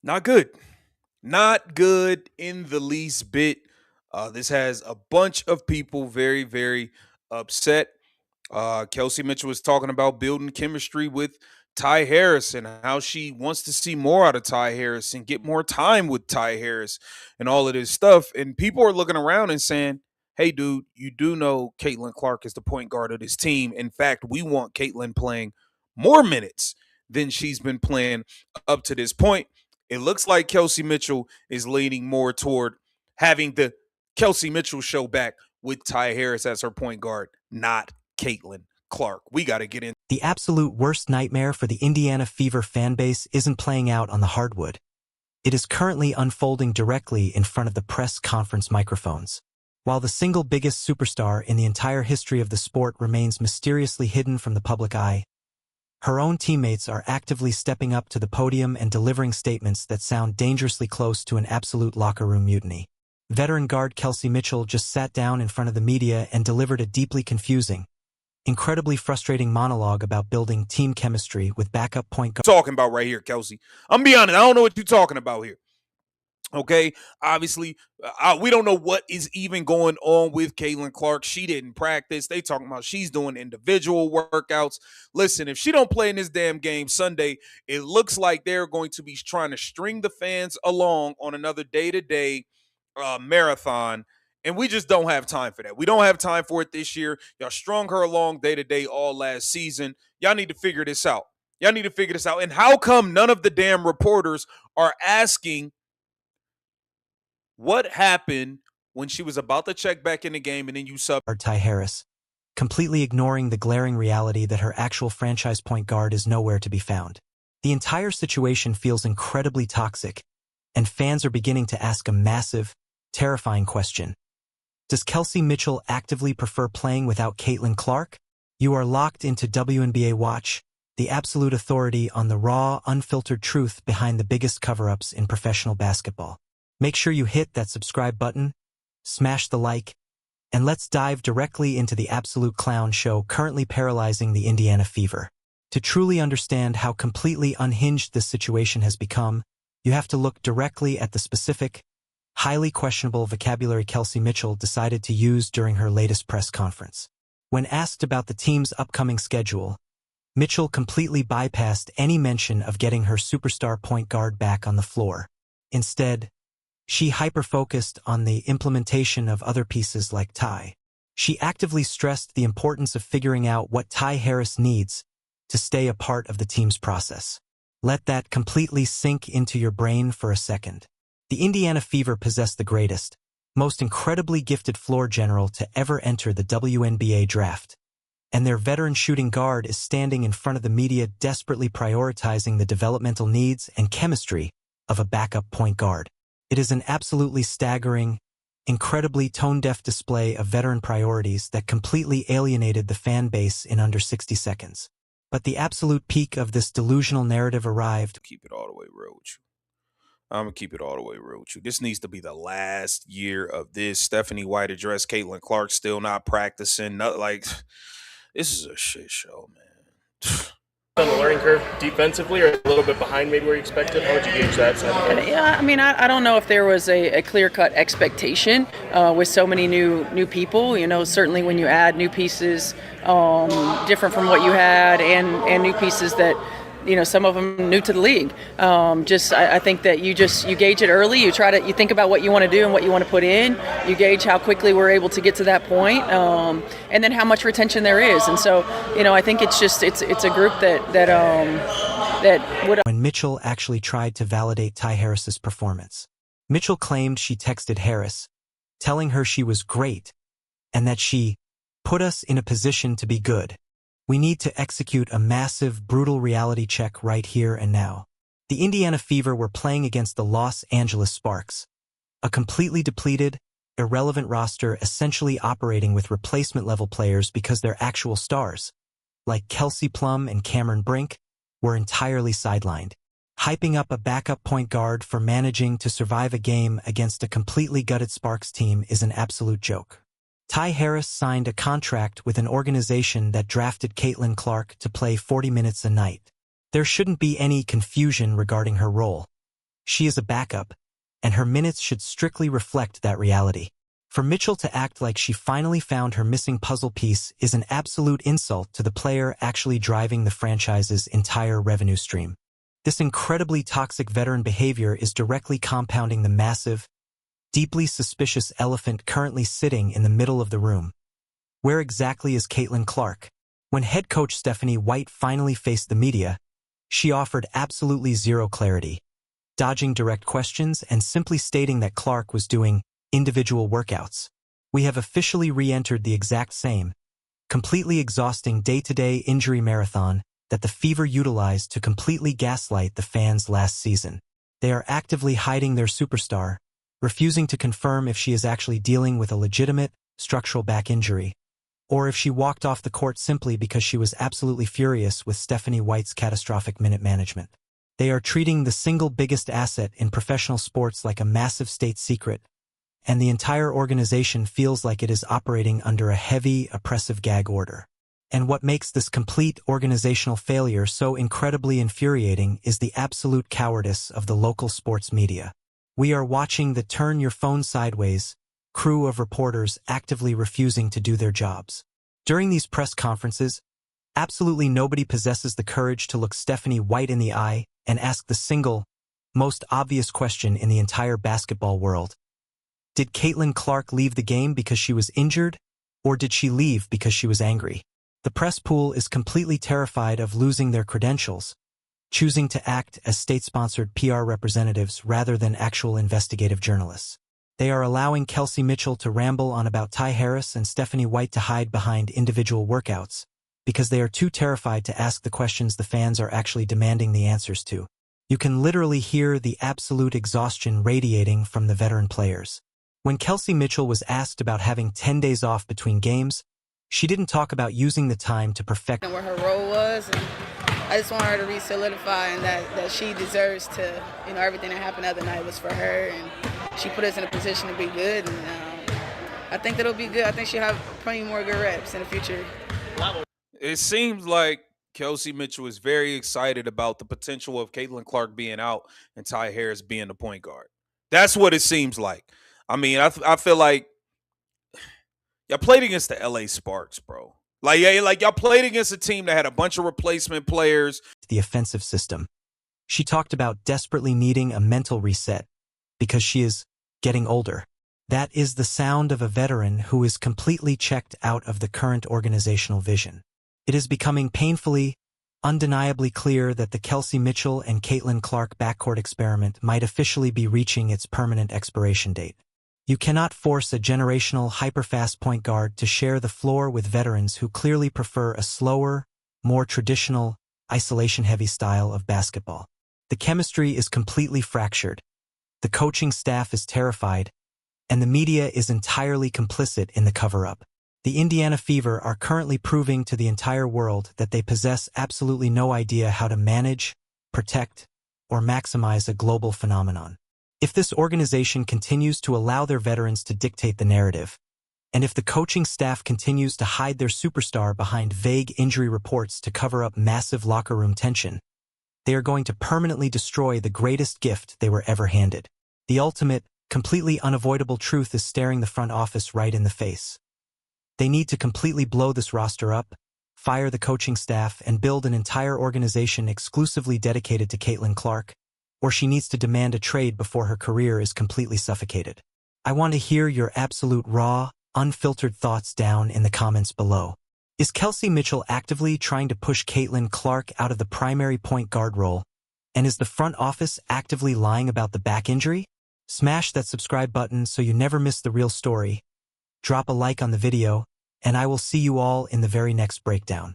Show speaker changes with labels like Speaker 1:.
Speaker 1: Not good. Not good in the least bit. This has a bunch of people very, very upset. Kelsey Mitchell was talking about building chemistry with Ty Harris and how she wants to see more out of Ty Harris and get more time with Ty Harris and all of this stuff. And people are looking around and saying, hey, dude, you do know Caitlin Clark is the point guard of this team. In fact, we want Caitlin playing more minutes than she's been playing up to this point. It looks like Kelsey Mitchell is leaning more toward having the Kelsey Mitchell show back with Ty Harris as her point guard, not Caitlin Clark. We got to get in.
Speaker 2: The absolute worst nightmare for the Indiana Fever fanbase isn't playing out on the hardwood. It is currently unfolding directly in front of the press conference microphones. While the single biggest superstar in the entire history of the sport remains mysteriously hidden from the public eye, her own teammates are actively stepping up to the podium and delivering statements that sound dangerously close to an absolute locker room mutiny. Veteran guard Kelsey Mitchell just sat down in front of the media and delivered a deeply confusing, incredibly frustrating monologue about building team chemistry with backup point guard.
Speaker 1: Talking about right here, Kelsey. I'm gonna be honest, I don't know what you're talking about here. Okay, obviously, we don't know what is even going on with Caitlin Clark. She didn't practice. They talking about she's doing individual workouts. Listen, if she don't play in this damn game Sunday, it looks like they're going to be trying to string the fans along on another day-to-day marathon, and we just don't have time for that. We don't have time for it this year. Y'all strung her along day-to-day all last season. Y'all need to figure this out. Y'all need to figure this out. And how come none of the damn reporters are asking what happened when she was about to check back in the game and then you sub
Speaker 2: Ty Harris, completely ignoring the glaring reality that her actual franchise point guard is nowhere to be found. The entire situation feels incredibly toxic, and fans are beginning to ask a massive, terrifying question. Does Kelsey Mitchell actively prefer playing without Caitlin Clark? You are locked into WNBA Watch, the absolute authority on the raw, unfiltered truth behind the biggest cover-ups in professional basketball. Make sure you hit that subscribe button, smash the like, and let's dive directly into the absolute clown show currently paralyzing the Indiana Fever. To truly understand how completely unhinged this situation has become, you have to look directly at the specific, highly questionable vocabulary Kelsey Mitchell decided to use during her latest press conference. When asked about the team's upcoming schedule, Mitchell completely bypassed any mention of getting her superstar point guard back on the floor. Instead, she hyper-focused on the implementation of other pieces like Ty. She actively stressed the importance of figuring out what Ty Harris needs to stay a part of the team's process. Let that completely sink into your brain for a second. The Indiana Fever possess the greatest, most incredibly gifted floor general to ever enter the WNBA draft, and their veteran shooting guard is standing in front of the media desperately prioritizing the developmental needs and chemistry of a backup point guard. It is an absolutely staggering, incredibly tone-deaf display of veteran priorities that completely alienated the fan base in under 60 seconds. But the absolute peak of this delusional narrative arrived.
Speaker 1: Keep it all the way real with you. I'm going to keep it all the way real with you. This needs to be the last year of this. Stephanie White addressed Caitlin Clark still not practicing. Not like this is a shit show, man.
Speaker 3: On the learning curve defensively, or a little bit behind maybe where you expected? How would you gauge that?
Speaker 4: Yeah, I mean, I don't know if there was a clear-cut expectation with so many new people. You know, certainly when you add new pieces different from what you had and new pieces that, you know, some of them new to the league. I think that you gauge it early. You think about what you want to do and what you want to put in. You gauge how quickly we're able to get to that point, and then how much retention there is. And so, you know, I think it's a group that would.
Speaker 2: When Mitchell actually tried to validate Ty Harris's performance, Mitchell claimed she texted Harris, telling her she was great, and that she put us in a position to be good. We need to execute a massive, brutal reality check right here and now. The Indiana Fever were playing against the Los Angeles Sparks, a completely depleted, irrelevant roster essentially operating with replacement-level players because their actual stars, like Kelsey Plum and Cameron Brink, were entirely sidelined. Hyping up a backup point guard for managing to survive a game against a completely gutted Sparks team is an absolute joke. Ty Harris signed a contract with an organization that drafted Caitlin Clark to play 40 minutes a night. There shouldn't be any confusion regarding her role. She is a backup, and her minutes should strictly reflect that reality. For Mitchell to act like she finally found her missing puzzle piece is an absolute insult to the player actually driving the franchise's entire revenue stream. This incredibly toxic veteran behavior is directly compounding the massive, deeply suspicious elephant currently sitting in the middle of the room. Where exactly is Caitlin Clark? When head coach Stephanie White finally faced the media, she offered absolutely zero clarity, dodging direct questions and simply stating that Clark was doing individual workouts. We have officially re-entered the exact same, completely exhausting day-to-day injury marathon that the Fever utilized to completely gaslight the fans last season. They are actively hiding their superstar, refusing to confirm if she is actually dealing with a legitimate structural back injury, or if she walked off the court simply because she was absolutely furious with Stephanie White's catastrophic minute management. They are treating the single biggest asset in professional sports like a massive state secret, and the entire organization feels like it is operating under a heavy, oppressive gag order. And what makes this complete organizational failure so incredibly infuriating is the absolute cowardice of the local sports media. We are watching the turn your phone sideways crew of reporters actively refusing to do their jobs. During these press conferences, absolutely nobody possesses the courage to look Stephanie White in the eye and ask the single, most obvious question in the entire basketball world. Did Caitlin Clark leave the game because she was injured, or did she leave because she was angry? The press pool is completely terrified of losing their credentials, choosing to act as state-sponsored PR representatives rather than actual investigative journalists. They are allowing Kelsey Mitchell to ramble on about Ty Harris and Stephanie White to hide behind individual workouts, because they are too terrified to ask the questions the fans are actually demanding the answers to. You can literally hear the absolute exhaustion radiating from the veteran players. When Kelsey Mitchell was asked about having 10 days off between games, she didn't talk about using the time to perfect
Speaker 5: where her role was, and I just want her to re-solidify and that she deserves to, everything that happened the other night was for her, and she put us in a position to be good, and I think that'll be good. I think she'll have plenty more good reps in the future.
Speaker 1: It seems like Kelsey Mitchell is very excited about the potential of Caitlin Clark being out and Ty Harris being the point guard. That's what it seems like. I mean, I feel like y'all played against the LA Sparks, bro. Like y'all played against a team that had a bunch of replacement players.
Speaker 2: the offensive system. She talked about desperately needing a mental reset because she is getting older. That is the sound of a veteran who is completely checked out of the current organizational vision. It is becoming painfully, undeniably clear that the Kelsey Mitchell and Caitlin Clark backcourt experiment might officially be reaching its permanent expiration date. You cannot force a generational, hyper-fast point guard to share the floor with veterans who clearly prefer a slower, more traditional, isolation-heavy style of basketball. The chemistry is completely fractured. The coaching staff is terrified, and the media is entirely complicit in the cover-up. The Indiana Fever are currently proving to the entire world that they possess absolutely no idea how to manage, protect, or maximize a global phenomenon. If this organization continues to allow their veterans to dictate the narrative, and if the coaching staff continues to hide their superstar behind vague injury reports to cover up massive locker room tension, they are going to permanently destroy the greatest gift they were ever handed. The ultimate, completely unavoidable truth is staring the front office right in the face. They need to completely blow this roster up, fire the coaching staff, and build an entire organization exclusively dedicated to Caitlin Clark, or she needs to demand a trade before her career is completely suffocated. I want to hear your absolute raw, unfiltered thoughts down in the comments below. Is Kelsey Mitchell actively trying to push Caitlin Clark out of the primary point guard role? And is the front office actively lying about the back injury? Smash that subscribe button so you never miss the real story. Drop a like on the video, and I will see you all in the very next breakdown.